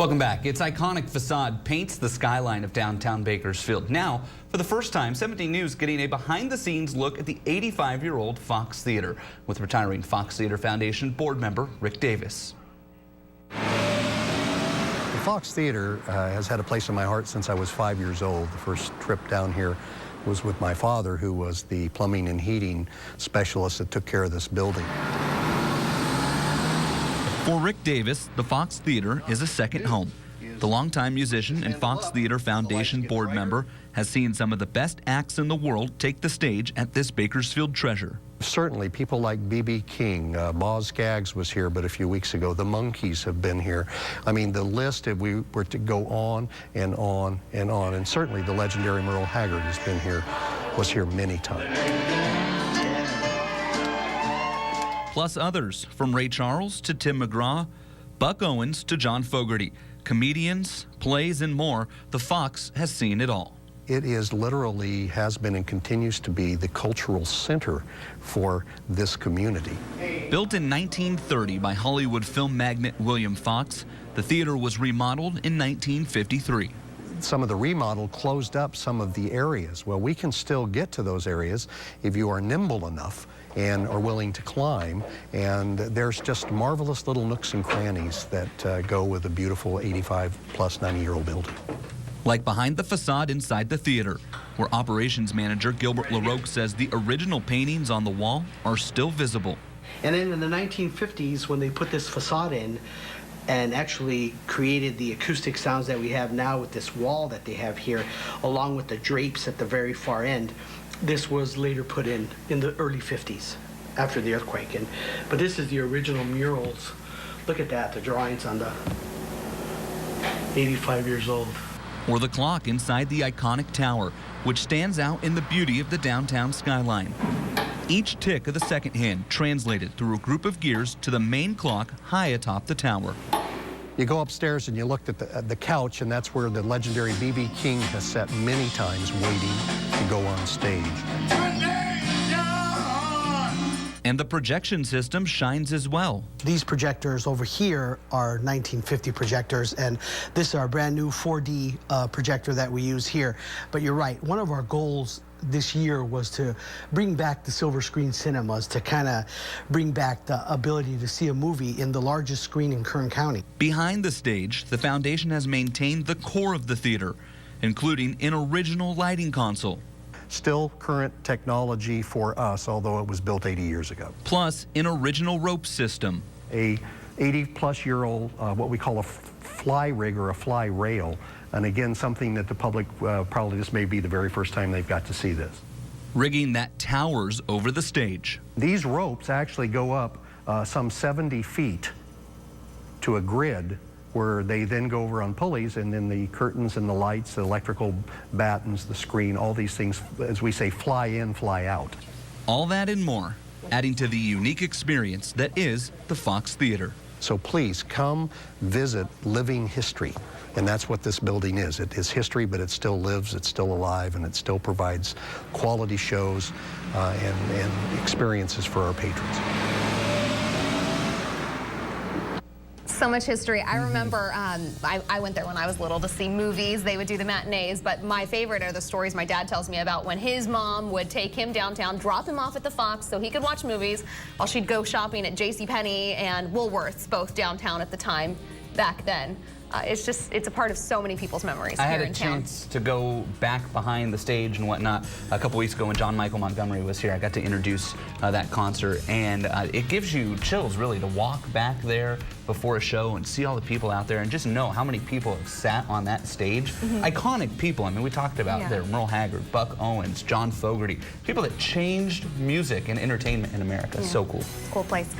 Welcome back. Its iconic facade paints the skyline of downtown Bakersfield. Now, for the first time, 17 News getting a behind-the-scenes look at the 85-year-old Fox Theater with retiring Fox Theater Foundation board member Rick Davis. The Fox Theater has had a place in my heart since I was 5 years old. The first trip down here was with my father, who was the plumbing and heating specialist that took care of this building. For Rick Davis, the Fox Theater is a second home. The longtime musician and Fox Theater Foundation board member has seen some of the best acts in the world take the stage at this Bakersfield treasure. Certainly, people like B.B. King, Boz Scaggs was here but a few weeks ago. The Monkees have been here. I mean, the list, if we were to go on and on and on, and certainly the legendary Merle Haggard has been here, was here many times. Plus others, from Ray Charles to Tim McGraw, Buck Owens to John Fogerty. Comedians, plays, and more, the Fox has seen it all. It is literally, has been and continues to be the cultural center for this community. Built in 1930 by Hollywood film magnate William Fox, the theater was remodeled in 1953. Some of the remodel closed up some of the areas. Well, we can still get to those areas if you are nimble enough and are willing to climb, and there's just marvelous little nooks and crannies that go with a beautiful 85-plus 90-year-old building. Like behind the facade inside the theater, where operations manager Gilbert LaRoque says the original paintings on the wall are still visible. And then in the 1950s, when they put this facade in and actually created the acoustic sounds that we have now with this wall that they have here, along with the drapes at the very far end, this was later put in the early 50s after the earthquake. But this is the original murals. Look at that, the drawings on the 85 years old. Or the clock inside the iconic tower, which stands out in the beauty of the downtown skyline. Each tick of the second hand translated through a group of gears to the main clock high atop the tower. You go upstairs and you look at the couch, and that's where the legendary B.B. King has sat many times waiting to go on stage. And the projection system shines as well. These projectors over here are 1950 projectors, and this is our brand new 4D projector that we use here. But you're right, one of our goals this year was to bring back the silver screen cinemas, to kind of bring back the ability to see a movie in the largest screen in Kern County. Behind the stage, the foundation has maintained the core of the theater, including an original lighting console. Still current technology for us, although it was built 80 years ago. Plus an original rope system. A 80-plus-year-old, what we call a fly rig or a fly rail. And again, something that the public probably, this may be the very first time they've got to see this. Rigging that towers over the stage. These ropes actually go up some 70 feet to a grid where they then go over on pulleys, and then the curtains and the lights, the electrical battens, the screen, all these things, as we say, fly in, fly out. All that and more, adding to the unique experience that is the Fox Theater. So please come visit living history. And that's what this building is. It is history, but it still lives, it's still alive, and it still provides quality shows and experiences for our patrons. So much history. I remember I went there when I was little to see movies. They would do the matinees, but my favorite are the stories my dad tells me about when his mom would take him downtown, drop him off at the Fox so he could watch movies while she'd go shopping at JCPenney and Woolworths, both downtown at the time back then. It's a part of so many people's memories here in town. I had a chance to go back behind the stage and whatnot a couple weeks ago when John Michael Montgomery was here. I got to introduce that concert, and it gives you chills, really, to walk back there before a show and see all the people out there and just know how many people have sat on that stage. Iconic people. I mean, we talked about there Merle Haggard, Buck Owens, John Fogerty, people that changed music and entertainment in America. So cool. Cool place.